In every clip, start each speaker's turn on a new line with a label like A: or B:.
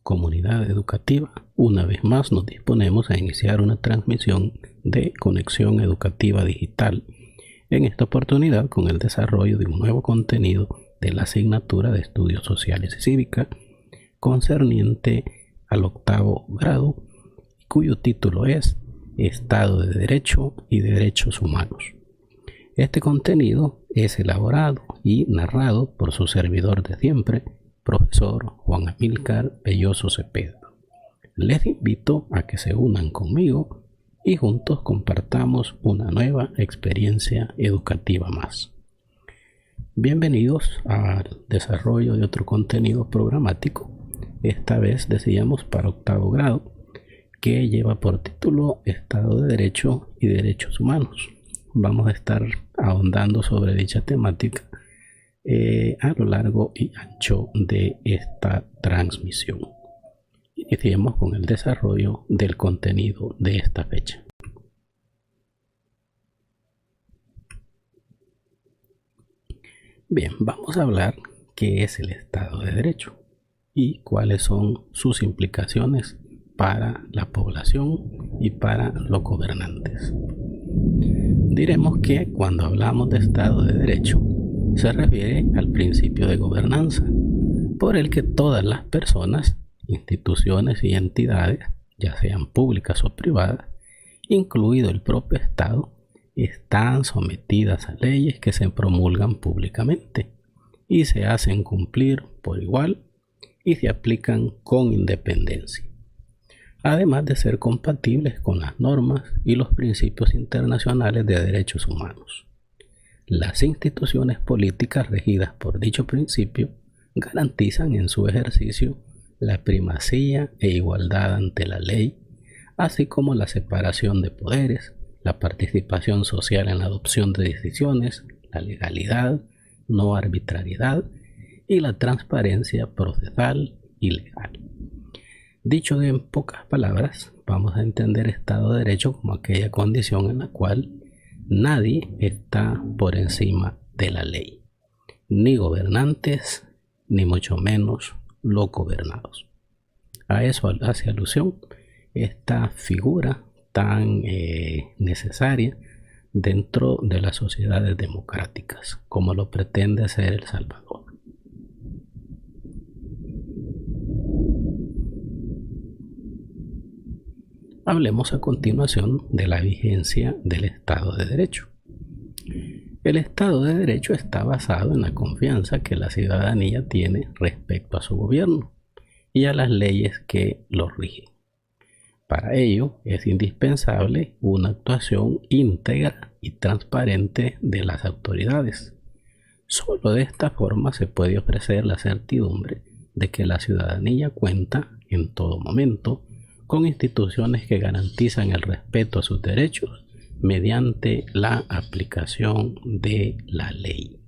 A: comunidad educativa, una vez más nos disponemos a iniciar una transmisión de Conexión Educativa Digital, en esta oportunidad con el desarrollo de un nuevo contenido de la asignatura de Estudios Sociales y Cívica concerniente al 8º grado, cuyo título es Estado de Derecho y Derechos Humanos. Este contenido es elaborado y narrado por su servidor de siempre, profesor Juan Amílcar Belloso Cepeda. Les invito a que se unan conmigo y juntos compartamos una nueva experiencia educativa más. Bienvenidos al desarrollo de otro contenido programático, esta vez decíamos para 8º grado, que lleva por título Estado de Derecho y Derechos Humanos. Vamos a estar ahondando sobre dicha temática a lo largo y ancho de esta transmisión. Iniciemos con el desarrollo del contenido de esta fecha. Bien, vamos a hablar qué es el Estado de Derecho y cuáles son sus implicaciones para la población y para los gobernantes. Diremos que cuando hablamos de Estado de Derecho se refiere al principio de gobernanza, por el que todas las personas, instituciones y entidades, ya sean públicas o privadas, incluido el propio Estado, están sometidas a leyes que se promulgan públicamente y se hacen cumplir por igual y se aplican con independencia, además de ser compatibles con las normas y los principios internacionales de derechos humanos. Las instituciones políticas regidas por dicho principio garantizan en su ejercicio la primacía e igualdad ante la ley, así como la separación de poderes, la participación social en la adopción de decisiones, la legalidad, no arbitrariedad y la transparencia procesal y legal. Dicho en pocas palabras, vamos a entender Estado de Derecho como aquella condición en la cual nadie está por encima de la ley, ni gobernantes, ni mucho menos los gobernados. A eso hace alusión esta figura tan necesaria dentro de las sociedades democráticas, como lo pretende hacer El Salvador. Hablemos a continuación de la vigencia del Estado de Derecho. El Estado de Derecho está basado en la confianza que la ciudadanía tiene respecto a su gobierno y a las leyes que lo rigen. Para ello es indispensable una actuación íntegra y transparente de las autoridades. Solo de esta forma se puede ofrecer la certidumbre de que la ciudadanía cuenta en todo momento con instituciones que garantizan el respeto a sus derechos mediante la aplicación de la ley.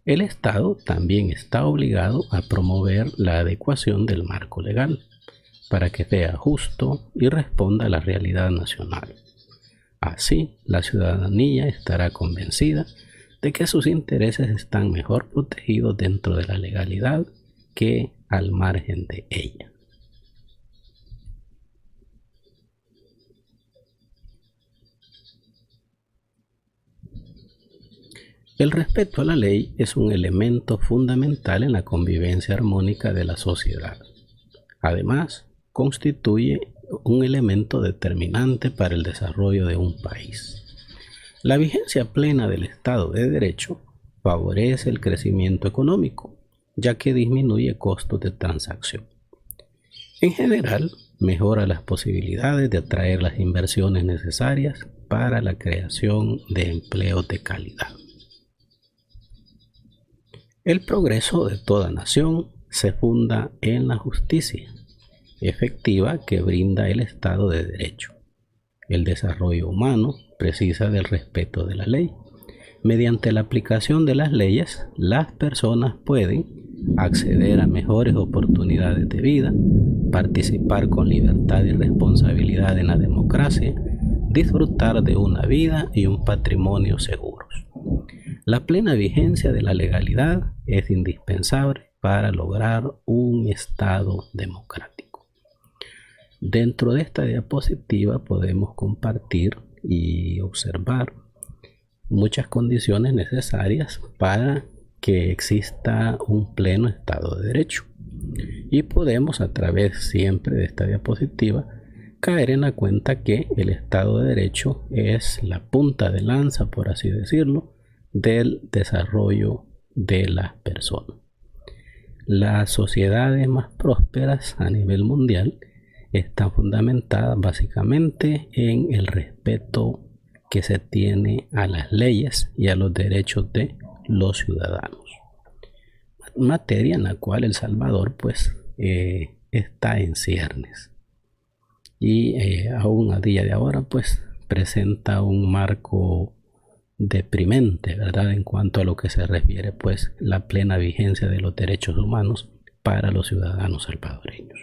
A: El Estado también está obligado a promover la adecuación del marco legal para que sea justo y responda a la realidad nacional. Así, la ciudadanía estará convencida de que sus intereses están mejor protegidos dentro de la legalidad que al margen de ella. El respeto a la ley es un elemento fundamental en la convivencia armónica de la sociedad. Además, constituye un elemento determinante para el desarrollo de un país. La vigencia plena del Estado de Derecho favorece el crecimiento económico, ya que disminuye costos de transacción. En general, mejora las posibilidades de atraer las inversiones necesarias para la creación de empleos de calidad. El progreso de toda nación se funda en la justicia efectiva que brinda el Estado de Derecho. El desarrollo humano precisa del respeto de la ley. Mediante la aplicación de las leyes, las personas pueden acceder a mejores oportunidades de vida, participar con libertad y responsabilidad en la democracia, disfrutar de una vida y un patrimonio seguros. La plena vigencia de la legalidad es indispensable para lograr un Estado democrático. Dentro de esta diapositiva podemos compartir y observar muchas condiciones necesarias para que exista un pleno Estado de Derecho. Y podemos, a través siempre de esta diapositiva, caer en la cuenta que el Estado de Derecho es la punta de lanza, por así decirlo, del desarrollo de las personas. Las sociedades más prósperas a nivel mundial están fundamentadas básicamente en el respeto que se tiene a las leyes y a los derechos de los ciudadanos. Materia en la cual El Salvador pues está en ciernes y aún a día de ahora pues presenta un marco deprimente, ¿verdad? En cuanto a lo que se refiere pues la plena vigencia de los derechos humanos para los ciudadanos salvadoreños.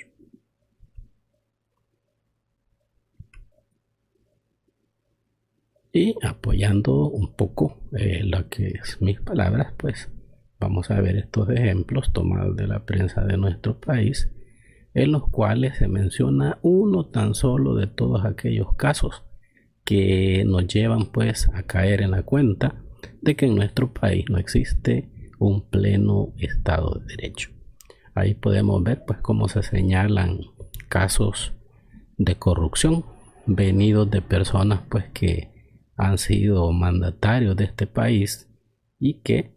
A: Y apoyando un poco lo que es mis palabras, pues vamos a ver estos ejemplos tomados de la prensa de nuestro país, en los cuales se menciona uno tan solo de todos aquellos casos que nos llevan pues a caer en la cuenta de que en nuestro país no existe un pleno Estado de Derecho. Ahí podemos ver pues cómo se señalan casos de corrupción venidos de personas pues que han sido mandatarios de este país y que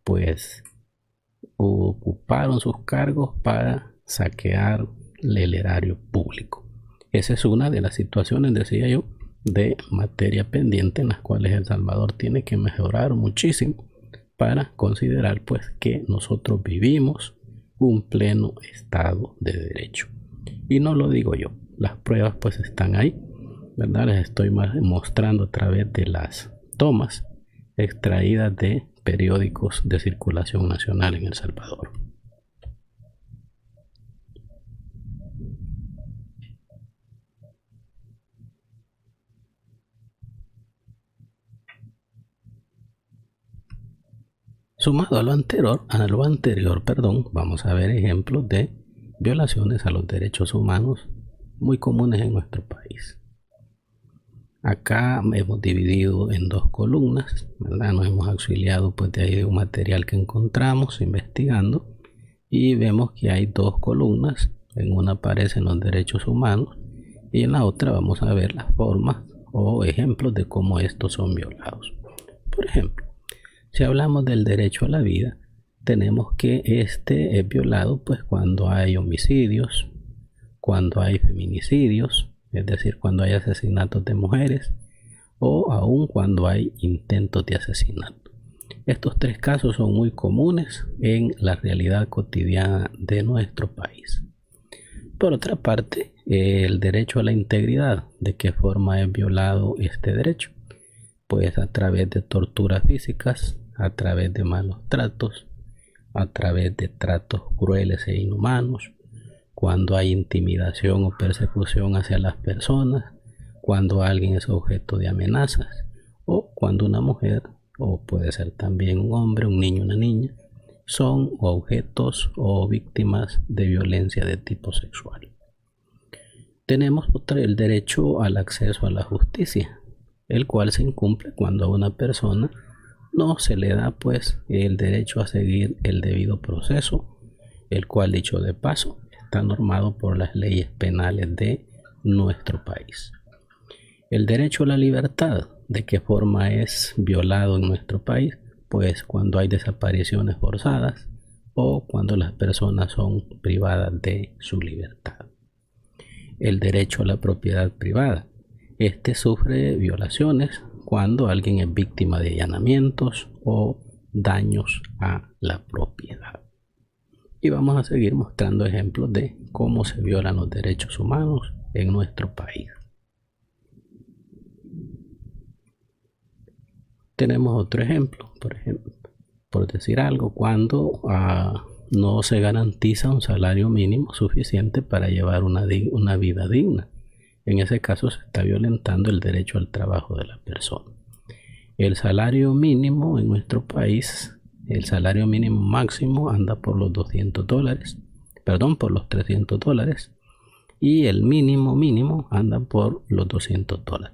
A: pues ocuparon sus cargos para saquear el erario público. Esa es una de las situaciones, decía yo, de materia pendiente en las cuales El Salvador tiene que mejorar muchísimo para considerar pues que nosotros vivimos un pleno Estado de Derecho. Y no lo digo yo, las pruebas pues están ahí, ¿verdad? Les estoy mostrando a través de las tomas extraídas de periódicos de circulación nacional en El Salvador. Sumado a lo anterior, vamos a ver ejemplos de violaciones a los derechos humanos muy comunes en nuestro país. Acá hemos dividido en dos columnas, ¿verdad? Nos hemos auxiliado pues de ahí de un material que encontramos investigando y vemos que hay dos columnas. En una aparecen los derechos humanos y en la otra vamos a ver las formas o ejemplos de cómo estos son violados. Por ejemplo, si hablamos del derecho a la vida, tenemos que este es violado pues cuando hay homicidios, cuando hay feminicidios, es decir, cuando hay asesinatos de mujeres o aún cuando hay intentos de asesinato. Estos tres casos son muy comunes en la realidad cotidiana de nuestro país. Por otra parte, el derecho a la integridad, ¿de qué forma es violado este derecho? Pues a través de torturas físicas, a través de malos tratos, a través de tratos crueles e inhumanos, cuando hay intimidación o persecución hacia las personas, cuando alguien es objeto de amenazas o cuando una mujer, o puede ser también un hombre, un niño, una niña, son objetos o víctimas de violencia de tipo sexual. Tenemos el derecho al acceso a la justicia, el cual se incumple cuando a una persona no se le da pues el derecho a seguir el debido proceso, el cual, dicho de paso, está normado por las leyes penales de nuestro país. El derecho a la libertad, ¿de qué forma es violado en nuestro país? Pues cuando hay desapariciones forzadas o cuando las personas son privadas de su libertad. El derecho a la propiedad privada. Este sufre violaciones cuando alguien es víctima de allanamientos o daños a la propiedad. Y vamos a seguir mostrando ejemplos de cómo se violan los derechos humanos en nuestro país. Tenemos otro ejemplo, por decir algo, cuando no se garantiza un salario mínimo suficiente para llevar una vida digna. En ese caso se está violentando el derecho al trabajo de la persona. El salario mínimo en nuestro país el salario mínimo máximo anda por los $200, perdón, por los $300, y el mínimo anda por los $200.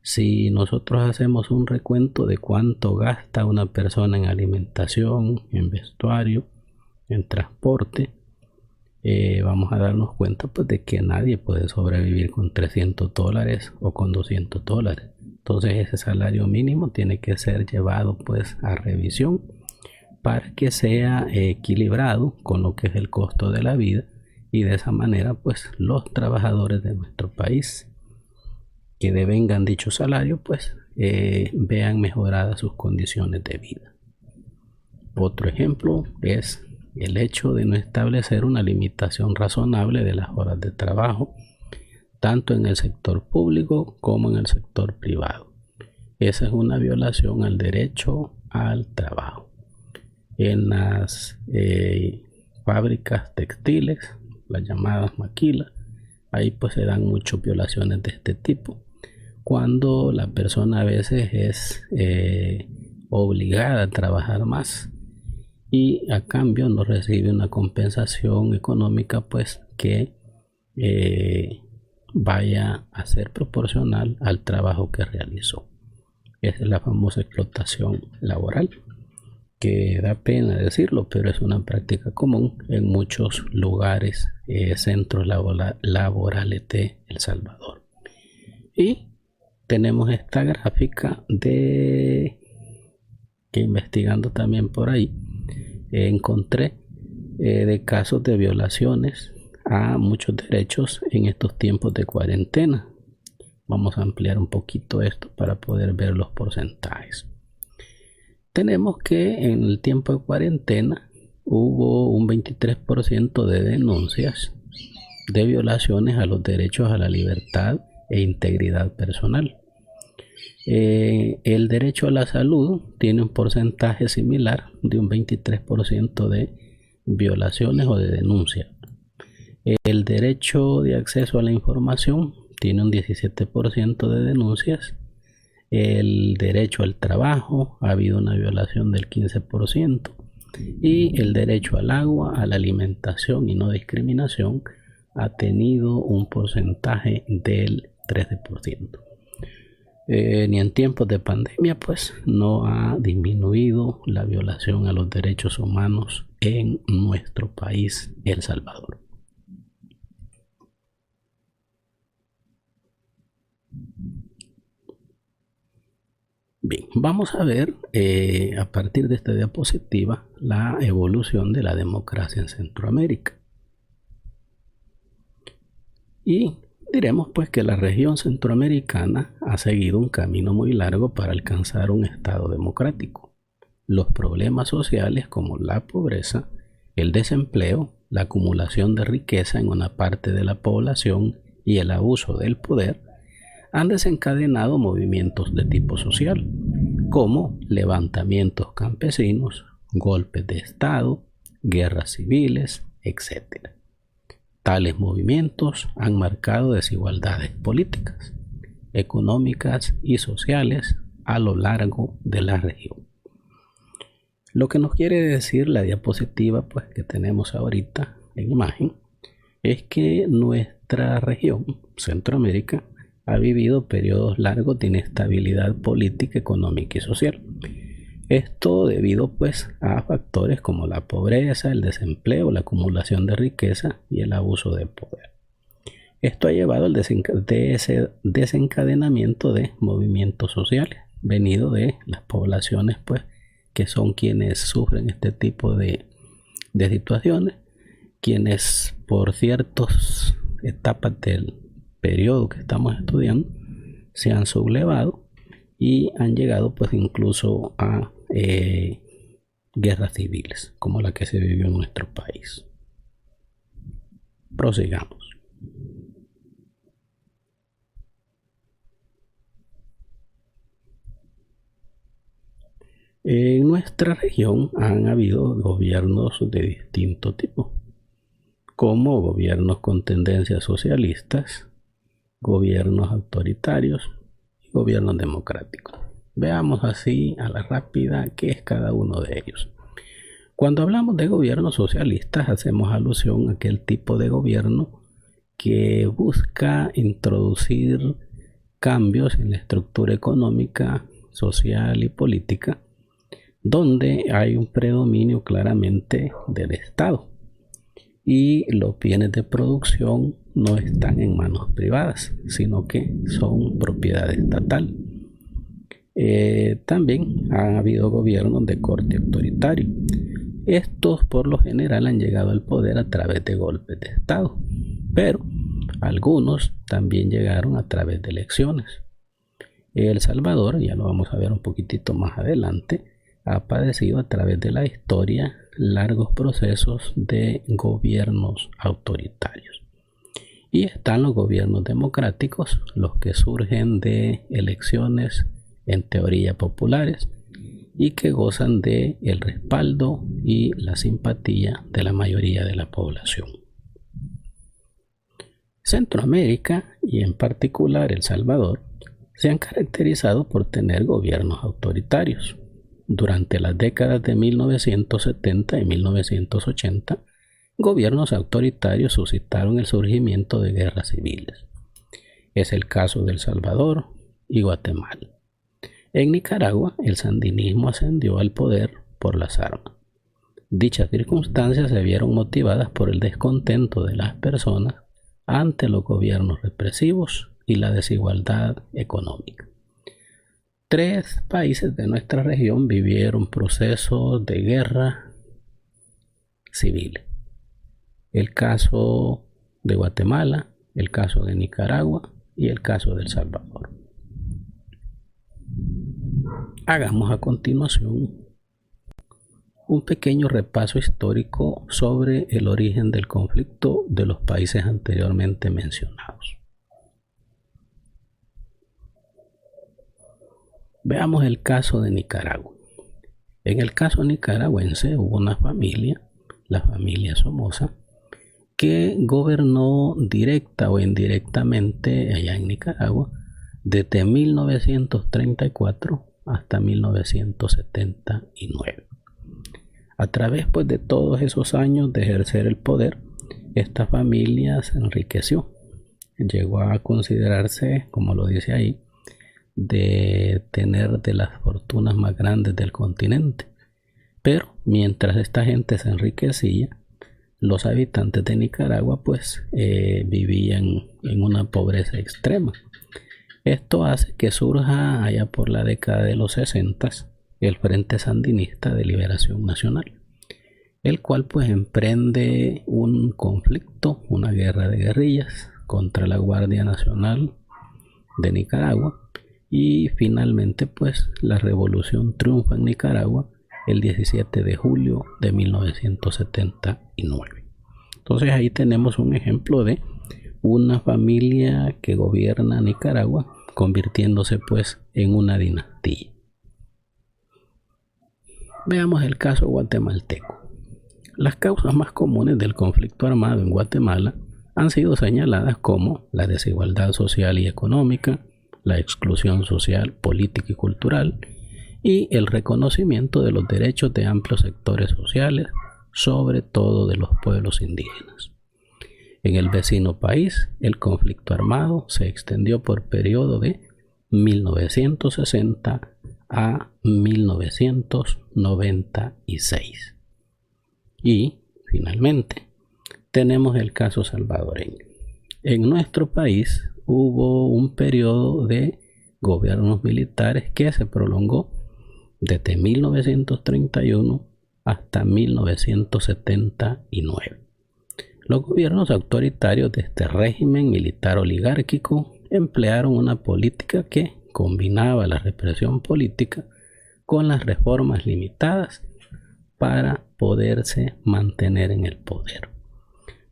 A: Si nosotros hacemos un recuento de cuánto gasta una persona en alimentación, en vestuario, en transporte, vamos a darnos cuenta pues de que nadie puede sobrevivir con $300 o con $200. Entonces ese salario mínimo tiene que ser llevado pues a revisión para que sea equilibrado con lo que es el costo de la vida, y de esa manera pues los trabajadores de nuestro país que devengan dicho salario pues vean mejoradas sus condiciones de vida. Otro ejemplo es el hecho de no establecer una limitación razonable de las horas de trabajo, tanto en el sector público como en el sector privado. Esa es una violación al derecho al trabajo. En las fábricas textiles, las llamadas maquilas, ahí pues se dan muchas violaciones de este tipo, cuando la persona a veces es obligada a trabajar más y a cambio no recibe una compensación económica pues que vaya a ser proporcional al trabajo que realizó. Esa es la famosa explotación laboral, que da pena decirlo, pero es una práctica común en muchos lugares, centros laborales de El Salvador. Y tenemos esta gráfica que investigando también por ahí encontré de casos de violaciones a muchos derechos en estos tiempos de cuarentena. Vamos a ampliar un poquito esto para poder ver los porcentajes. Tenemos que en el tiempo de cuarentena hubo un 23% de denuncias de violaciones a los derechos a la libertad e integridad personal. El derecho a la salud tiene un porcentaje similar de un 23% de violaciones o de denuncias. El derecho de acceso a la información tiene un 17% de denuncias. El derecho al trabajo ha habido una violación del 15%, y el derecho al agua, a la alimentación y no discriminación ha tenido un porcentaje del 13%. Ni en tiempos de pandemia pues no ha disminuido la violación a los derechos humanos en nuestro país, El Salvador. Bien, vamos a ver a partir de esta diapositiva la evolución de la democracia en Centroamérica. Y diremos pues que la región centroamericana ha seguido un camino muy largo para alcanzar un estado democrático. Los problemas sociales como la pobreza, el desempleo, la acumulación de riqueza en una parte de la población y el abuso del poder han desencadenado movimientos de tipo social, como levantamientos campesinos, golpes de Estado, guerras civiles, etc. Tales movimientos han marcado desigualdades políticas, económicas y sociales a lo largo de la región. Lo que nos quiere decir la diapositiva pues, que tenemos ahorita en imagen es que nuestra región, Centroamérica, ha vivido periodos largos de inestabilidad política, económica y social. Esto debido pues a factores como la pobreza, el desempleo, la acumulación de riqueza y el abuso del poder. Esto ha llevado al desencadenamiento de movimientos sociales venido de las poblaciones pues que son quienes sufren este tipo de situaciones, quienes por ciertas etapas del periodo que estamos estudiando se han sublevado y han llegado pues incluso a guerras civiles como la que se vivió en nuestro país. Prosigamos. En nuestra región han habido gobiernos de distinto tipo, como gobiernos con tendencias socialistas, gobiernos autoritarios y gobiernos democráticos. Veamos así a la rápida qué es cada uno de ellos. Cuando hablamos de gobiernos socialistas, hacemos alusión a aquel tipo de gobierno que busca introducir cambios en la estructura económica, social y política, donde hay un predominio claramente del Estado y los bienes de producción no están en manos privadas, sino que son propiedad estatal. También ha habido gobiernos de corte autoritario. Estos por lo general han llegado al poder a través de golpes de Estado, pero algunos también llegaron a través de elecciones. El Salvador, ya lo vamos a ver un poquitito más adelante, ha padecido a través de la historia largos procesos de gobiernos autoritarios. Y están los gobiernos democráticos, los que surgen de elecciones en teoría populares y que gozan de el respaldo y la simpatía de la mayoría de la población. Centroamérica y en particular El Salvador se han caracterizado por tener gobiernos autoritarios. Durante las décadas de 1970 y 1980, gobiernos autoritarios suscitaron el surgimiento de guerras civiles. Es el caso de El Salvador y Guatemala. En Nicaragua, el sandinismo ascendió al poder por las armas. Dichas circunstancias se vieron motivadas por el descontento de las personas ante los gobiernos represivos y la desigualdad económica. 3 países de nuestra región vivieron procesos de guerra civil. El caso de Guatemala, el caso de Nicaragua y el caso de El Salvador. Hagamos a continuación un pequeño repaso histórico sobre el origen del conflicto de los países anteriormente mencionados. Veamos el caso de Nicaragua. En el caso nicaragüense hubo una familia, la familia Somoza, que gobernó directa o indirectamente allá en Nicaragua desde 1934 hasta 1979. A través pues, de todos esos años de ejercer el poder, esta familia se enriqueció. Llegó a considerarse, como lo dice ahí, de tener de las fortunas más grandes del continente. Pero mientras esta gente se enriquecía, los habitantes de Nicaragua pues vivían en una pobreza extrema. Esto hace que surja allá por la década de los 60 el Frente Sandinista de Liberación Nacional, el cual pues emprende un conflicto, una guerra de guerrillas contra la Guardia Nacional de Nicaragua y finalmente pues la revolución triunfa en Nicaragua el 17 de julio de 1979. Entonces ahí tenemos un ejemplo de una familia que gobierna Nicaragua convirtiéndose pues en una dinastía. Veamos el caso guatemalteco. Las causas más comunes del conflicto armado en Guatemala han sido señaladas como la desigualdad social y económica, la exclusión social, política y cultural, y el reconocimiento de los derechos de amplios sectores sociales, sobre todo de los pueblos indígenas. En el vecino país, el conflicto armado se extendió por periodo de 1960 a 1996. Y, finalmente, tenemos el caso salvadoreño. En nuestro país hubo un periodo de gobiernos militares que se prolongó desde 1931 hasta 1979. Los gobiernos autoritarios de este régimen militar oligárquico emplearon una política que combinaba la represión política con las reformas limitadas para poderse mantener en el poder.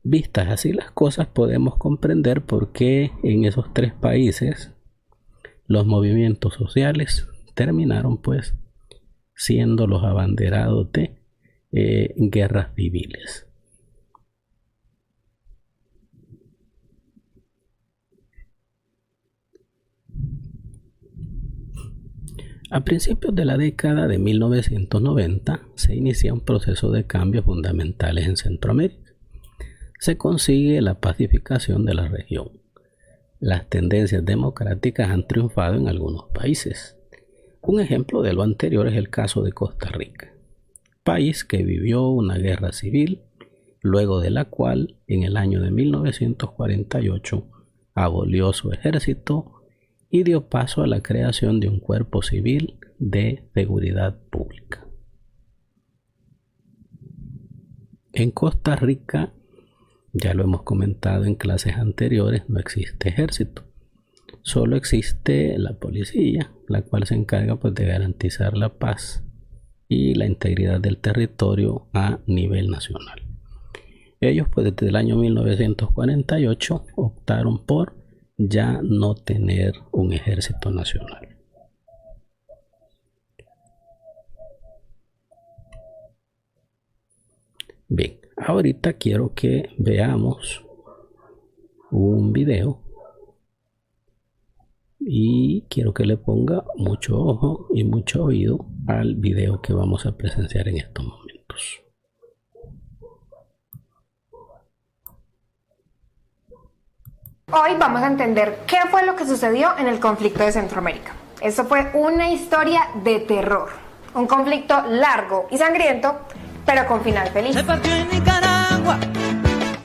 A: Vistas así las cosas, podemos comprender por qué en esos 3 países los movimientos sociales terminaron pues siendo los abanderados de guerras civiles. A principios de la década de 1990 se inicia un proceso de cambios fundamentales en Centroamérica. Se consigue la pacificación de la región. Las tendencias democráticas han triunfado en algunos países. Un ejemplo de lo anterior es el caso de Costa Rica, país que vivió una guerra civil, luego de la cual en el año de 1948 abolió su ejército y dio paso a la creación de un cuerpo civil de seguridad pública. En Costa Rica, ya lo hemos comentado en clases anteriores, no existe ejército. Solo existe la policía, la cual se encarga de garantizar la paz y la integridad del territorio a nivel nacional. Ellos desde el año 1948 optaron por ya no tener un ejército nacional. Bien, ahorita quiero que veamos un video y quiero que le ponga mucho ojo y mucho oído al video que vamos a presenciar en estos momentos.
B: Hoy vamos a entender qué fue lo que sucedió en el conflicto de Centroamérica. Eso fue una historia de terror, un conflicto largo y sangriento, pero con final feliz.
C: Se partió en Nicaragua,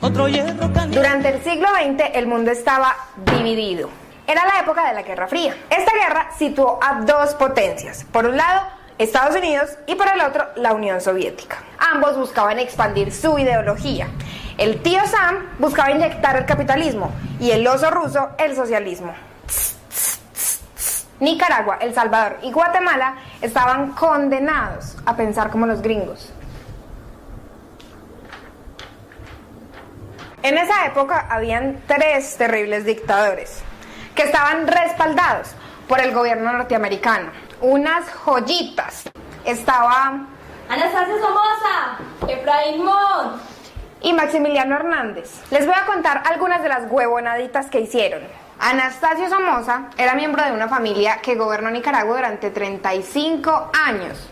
C: otro hierro caliente.
B: Durante el siglo XX el mundo estaba dividido. Era la época de la Guerra Fría. Esta guerra situó a dos potencias. Por un lado, Estados Unidos y por el otro, la Unión Soviética. Ambos buscaban expandir su ideología. El tío Sam buscaba inyectar el capitalismo y el oso ruso el socialismo. Nicaragua, El Salvador y Guatemala estaban condenados a pensar como los gringos. En esa época habían tres terribles dictadores que estaban respaldados por el gobierno norteamericano. Unas joyitas. Estaba
D: Anastasio Somoza, Efraín Montt
B: y Maximiliano Hernández. Les voy a contar algunas de las huevonaditas que hicieron. Anastasio Somoza era miembro de una familia que gobernó Nicaragua durante 35 años.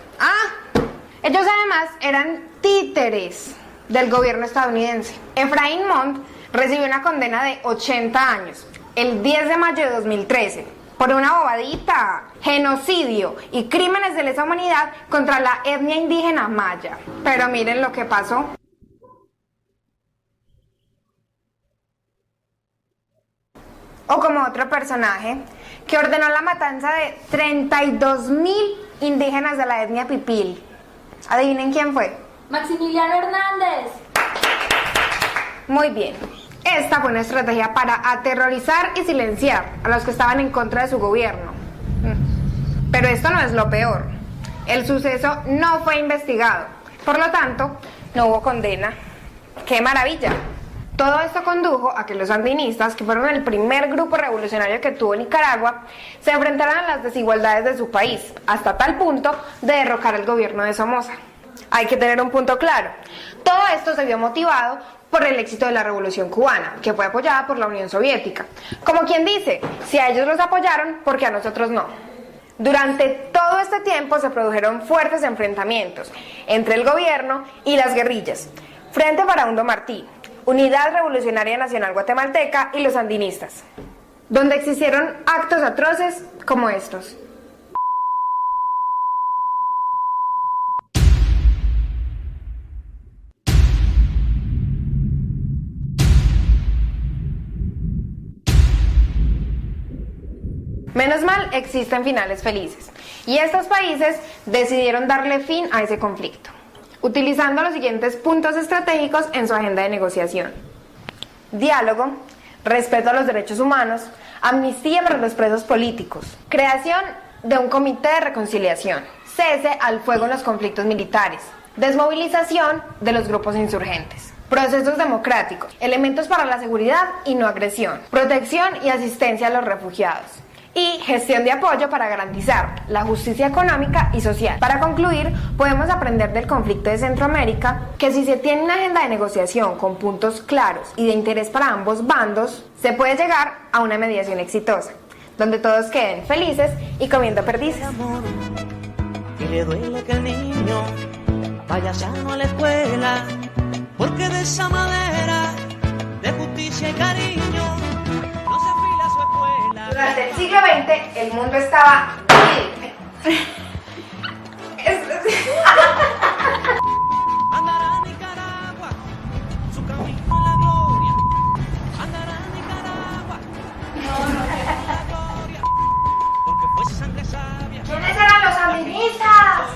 B: Ellos además eran títeres del gobierno estadounidense. Efraín Montt recibió una condena de 80 años el 10 de mayo de 2013 por una bobadita, genocidio y crímenes de lesa humanidad contra la etnia indígena maya. Pero miren lo que pasó. O como otro personaje que ordenó la matanza de 32,000 indígenas de la etnia Pipil. ¿Adivinen quién fue?
D: Maximiliano Hernández.
B: Muy bien. Esta fue una estrategia para aterrorizar y silenciar a los que estaban en contra de su gobierno. Pero esto no es lo peor. El suceso no fue investigado. Por lo tanto, no hubo condena. ¡Qué maravilla! Todo esto condujo a que los sandinistas, que fueron el primer grupo revolucionario que tuvo Nicaragua, se enfrentaran a las desigualdades de su país, hasta tal punto de derrocar el gobierno de Somoza. Hay que tener un punto claro. Todo esto se vio motivado por el éxito de la Revolución Cubana, que fue apoyada por la Unión Soviética. Como quien dice, si a ellos los apoyaron, ¿por qué a nosotros no? Durante todo este tiempo se produjeron fuertes enfrentamientos entre el gobierno y las guerrillas, Frente Farabundo Martí, Unidad Revolucionaria Nacional Guatemalteca y los sandinistas, donde existieron actos atroces como estos. Menos mal, existen finales felices, y estos países decidieron darle fin a ese conflicto, utilizando los siguientes puntos estratégicos en su agenda de negociación: diálogo, respeto a los derechos humanos, amnistía para los presos políticos, creación de un comité de reconciliación, cese al fuego en los conflictos militares, desmovilización de los grupos insurgentes, procesos democráticos, elementos para la seguridad y no agresión, protección y asistencia a los refugiados, y gestión de apoyo para garantizar la justicia económica y social. Para concluir, podemos aprender del conflicto de Centroamérica que si se tiene una agenda de negociación con puntos claros y de interés para ambos bandos, se puede llegar a una mediación exitosa. donde todos queden felices y comiendo perdices.
C: Amor, que le duele que el niño vaya sano a la escuela, porque de esa manera de justicia y cariño no se afila a su escuela.
B: Durante el siglo XX el mundo estaba...
C: Andará Nicaragua, su camino en la gloria. Andará Nicaragua, la gloria, porque fue sangre sabia.
B: ¿Quiénes eran los sandinistas?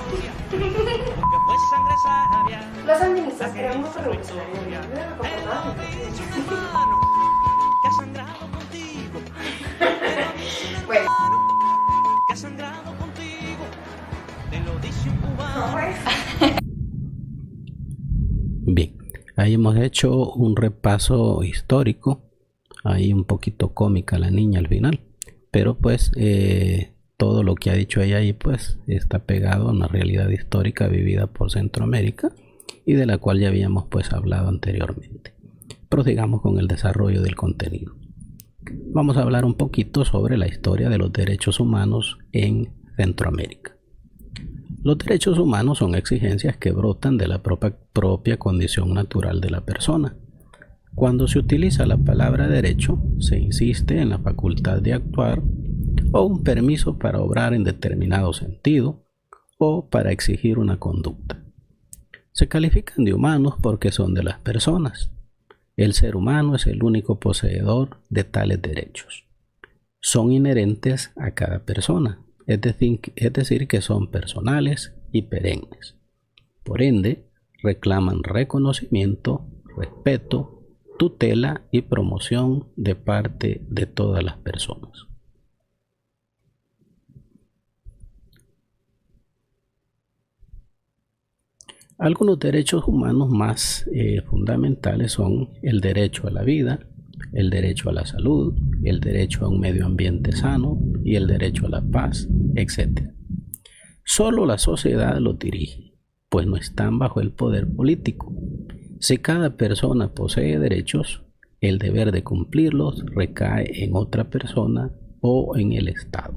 C: Porque fue sangre sabia.
B: Los sandinistas eran muy revolucionarios.
C: Te lo dice un hermano que ha sangrado contigo. Te lo dice un
B: Bueno.
C: hermano que ha sangrado contigo. Te lo dice un cubano.
A: Bien, ahí hemos hecho un repaso histórico, ahí un poquito cómica la niña al final, pero pues todo lo que ha dicho ella ahí pues está pegado a una realidad histórica vivida por Centroamérica y de la cual ya habíamos pues hablado anteriormente. Prosigamos con el desarrollo del contenido. Vamos a hablar un poquito sobre la historia de los derechos humanos en Centroamérica. Los derechos humanos son exigencias que brotan de la propia condición natural de la persona. Cuando se utiliza la palabra derecho, se insiste en la facultad de actuar o un permiso para obrar en determinado sentido o para exigir una conducta. Se califican de humanos porque son de las personas. El ser humano es el único poseedor de tales derechos. Son inherentes a cada persona. Es decir, que son personales y perennes. Por ende, reclaman reconocimiento, respeto, tutela y promoción de parte de todas las personas. Algunos derechos humanos más fundamentales son el derecho a la vida, el derecho a la salud, el derecho a un medio ambiente sano y el derecho a la paz, etc. Solo la sociedad los dirige, pues no están bajo el poder político. Si cada persona posee derechos, el deber de cumplirlos recae en otra persona o en el Estado.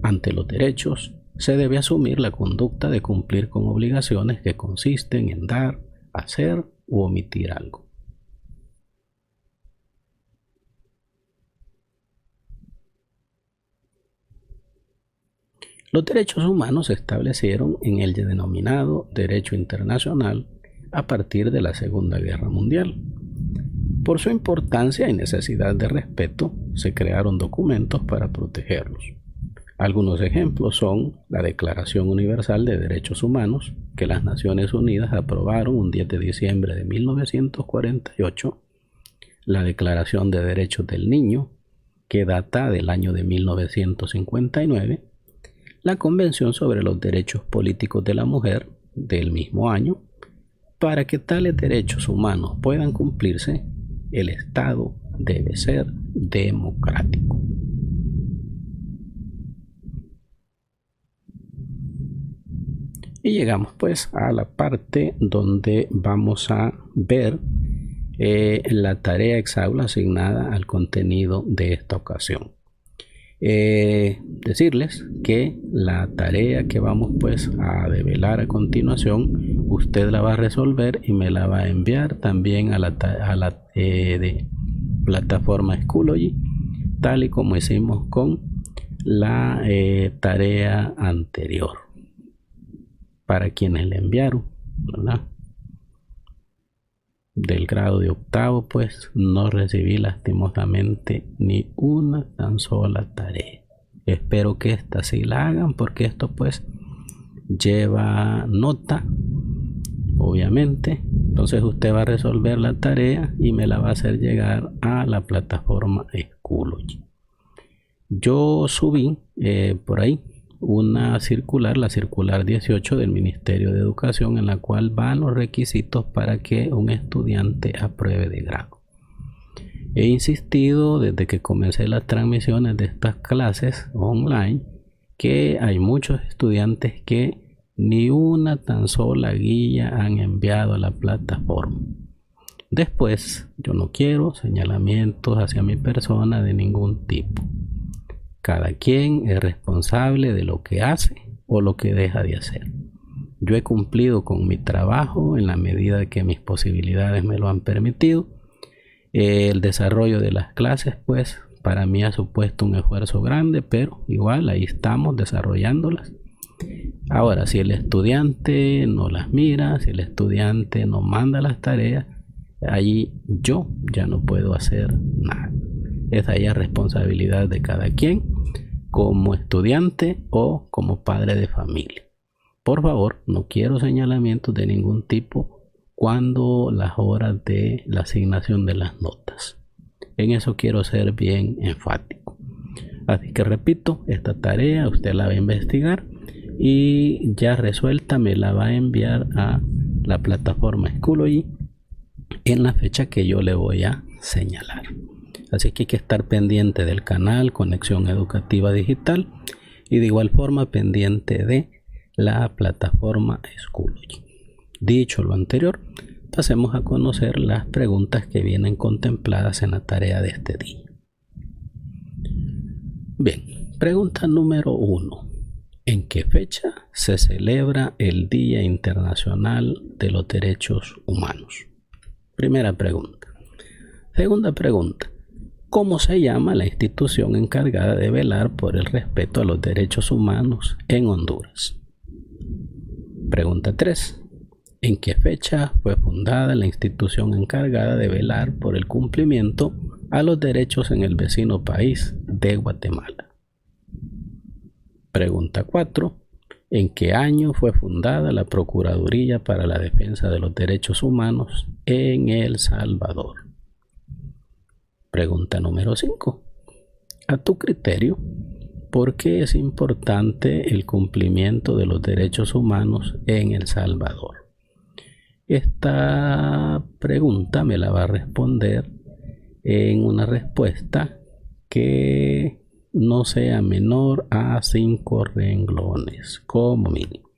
A: Ante los derechos, se debe asumir la conducta de cumplir con obligaciones que consisten en dar, hacer u omitir algo. Los derechos humanos se establecieron en el denominado derecho internacional a partir de la Segunda Guerra Mundial. Por su importancia y necesidad de respeto, se crearon documentos para protegerlos. Algunos ejemplos son la Declaración Universal de Derechos Humanos, que las Naciones Unidas aprobaron un 10 de diciembre de 1948, la Declaración de Derechos del Niño, que data del año de 1959, la Convención sobre los Derechos Políticos de la Mujer del mismo año. Para que tales derechos humanos puedan cumplirse, el Estado debe ser democrático. Y llegamos pues a la parte donde vamos a ver la tarea exaula asignada al contenido de esta ocasión. Decirles que la tarea que vamos pues a develar a continuación, usted la va a resolver y me la va a enviar también a la de plataforma Schoology, tal y como hicimos con la tarea anterior. Para quienes le enviaron, ¿verdad? Del grado de octavo, pues no recibí lastimosamente ni una tan sola tarea. Espero que esta sí la hagan, porque esto pues lleva nota, obviamente. Entonces usted va a resolver la tarea y me la va a hacer llegar a la plataforma Schoology. Yo subí por ahí una circular, la circular 18 del Ministerio de Educación, en la cual van los requisitos para que un estudiante apruebe de grado. He insistido desde que comencé las transmisiones de estas clases online que hay muchos estudiantes que ni una tan sola guía han enviado a la plataforma. Después, yo no quiero señalamientos hacia mi persona de ningún tipo. Cada quien es responsable de lo que hace o lo que deja de hacer. Yo he cumplido con mi trabajo en la medida que mis posibilidades me lo han permitido. El desarrollo de las clases, pues, para mí ha supuesto un esfuerzo grande, pero igual ahí estamos desarrollándolas. Ahora, si el estudiante no las mira, si el estudiante no manda las tareas, allí yo ya no puedo hacer nada. Esa ya es responsabilidad de cada quien, como estudiante o como padre de familia. Por favor, no quiero señalamientos de ningún tipo cuando las horas de la asignación de las notas. En eso quiero ser bien enfático. Así que repito, esta tarea usted la va a investigar y ya resuelta me la va a enviar a la plataforma Schoology en la fecha que yo le voy a señalar. Así que hay que estar pendiente del canal Conexión Educativa Digital y de igual forma pendiente de la plataforma Schoology. Dicho lo anterior, pasemos a conocer las preguntas que vienen contempladas en la tarea de este día. Bien, pregunta número 1. ¿En qué fecha se celebra el Día Internacional de los Derechos Humanos? Primera pregunta. Segunda pregunta. ¿Cómo se llama la institución encargada de velar por el respeto a los derechos humanos en Honduras? Pregunta 3. ¿En qué fecha fue fundada la institución encargada de velar por el cumplimiento a los derechos en el vecino país de Guatemala? Pregunta 4. ¿En qué año fue fundada la Procuraduría para la Defensa de los Derechos Humanos en El Salvador? Pregunta número 5. A tu criterio, ¿por qué es importante el cumplimiento de los derechos humanos en El Salvador? Esta pregunta me la va a responder en una respuesta que no sea menor a 5 renglones como mínimo.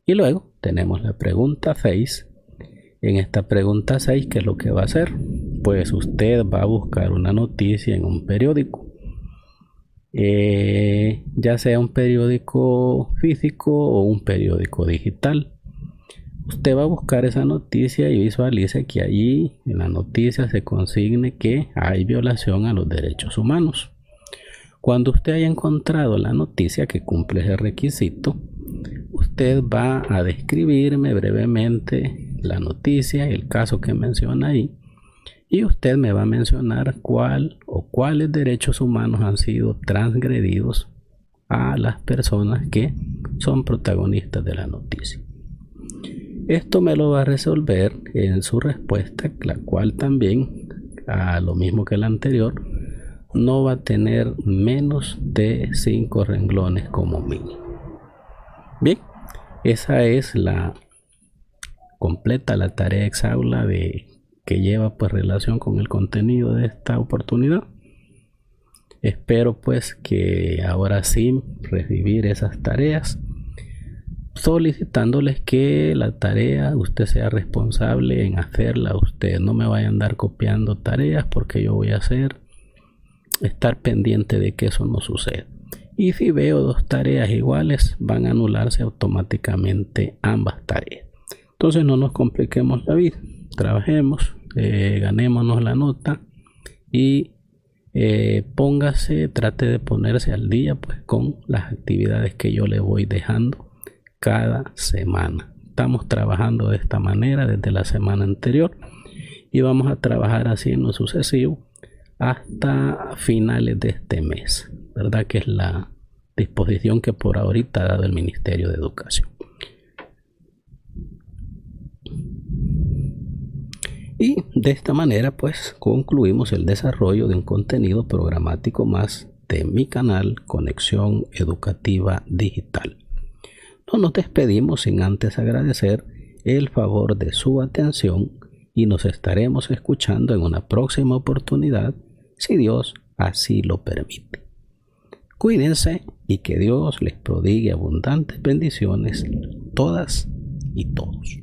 A: Y luego tenemos la pregunta 6. En esta pregunta 6, ¿qué es lo que va a hacer? Pues usted va a buscar una noticia en un periódico, ya sea un periódico físico o un periódico digital. Usted va a buscar esa noticia y visualice que allí en la noticia se consigne que hay violación a los derechos humanos. Cuando usted haya encontrado la noticia que cumple ese requisito, usted va a describirme brevemente la noticia, el caso que menciona ahí, y usted me va a mencionar cuál o cuáles derechos humanos han sido transgredidos a las personas que son protagonistas de la noticia. Esto me lo va a resolver en su respuesta, la cual también, a lo mismo que la anterior, no va a tener menos de 5 renglones como mínimo. Bien, esa es la completa la tarea exhaustiva que lleva pues relación con el contenido de esta oportunidad. Espero pues que ahora sí recibir esas tareas, solicitándoles que la tarea usted sea responsable en hacerla usted. No me vaya a andar copiando tareas porque yo voy a estar pendiente de que eso no suceda. Y si veo 2 tareas iguales, van a anularse automáticamente ambas tareas. Entonces no nos compliquemos la vida, trabajemos, ganémonos la nota y trate de ponerse al día pues con las actividades que yo le voy dejando cada semana. Estamos trabajando de esta manera desde la semana anterior y vamos a trabajar así en lo sucesivo hasta finales de este mes, ¿verdad? Que es la disposición que por ahorita ha dado el Ministerio de Educación. Y de esta manera pues concluimos el desarrollo de un contenido programático más de mi canal Conexión Educativa Digital. No nos despedimos sin antes agradecer el favor de su atención y nos estaremos escuchando en una próxima oportunidad si Dios así lo permite. Cuídense y que Dios les prodigue abundantes bendiciones todas y todos.